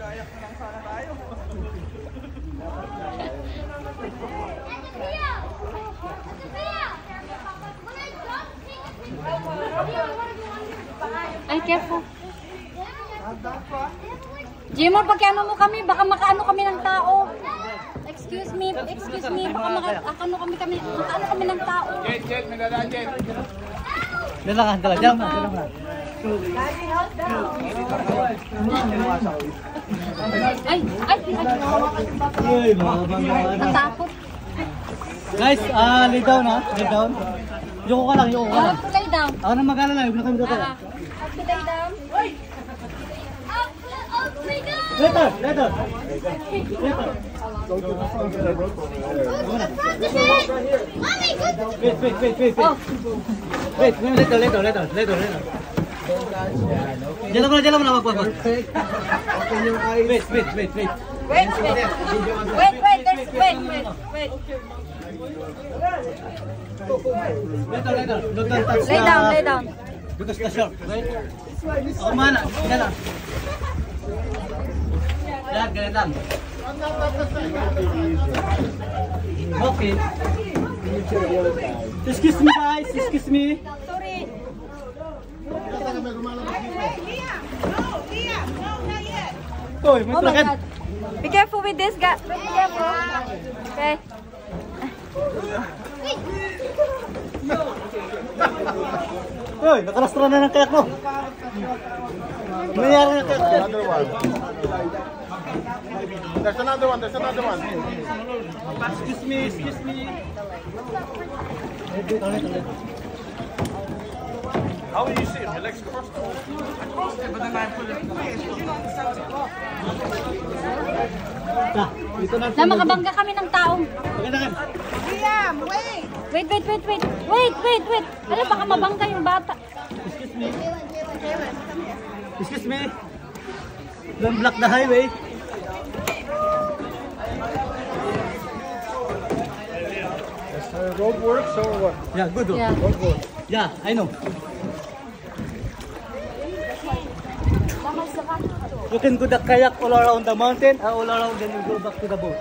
Kayak na lang sana tayo. Ay, careful. Jimor, pagkano mo kami, baka makaano kami ng tao. Excuse me, baka makaano kami ng tao. Jet, may dadaan, Jet. Dalang na. Ay. Natakot. Guys, lay down ha. Lay down. Yoko ka lang. How to lay down? Ako na mag-alala, huwag na kami dito. How to lay down? Later. Wait, later. Diyan mo na wag. Wait. Later. Lay down. Because the shark, right? Ako mana, yan lang. Yan, ganyan lang. Okay. Excuse me guys, excuse me. Sorry. Oy, may Oh my trakan. God. Be careful with this guy. Be careful. Okay. Oy, nakarastra na ng kayak mo. Mayroon na kayak. Another one. There's another one. Excuse me. How will you see him? Your legs crossed? I crossed it, but then I put it in place. You don't understand it. Dito na. Na makabangga kami ng taong. Maganda. Liam, wait! Wait. Alam, baka mabangga yung bata. Excuse me. Don't block the highway. Road works or what? Yeah, good. Yeah. Road works. Yeah, I know. You can go the kayak all around the mountain, all around, then you go back to the boat.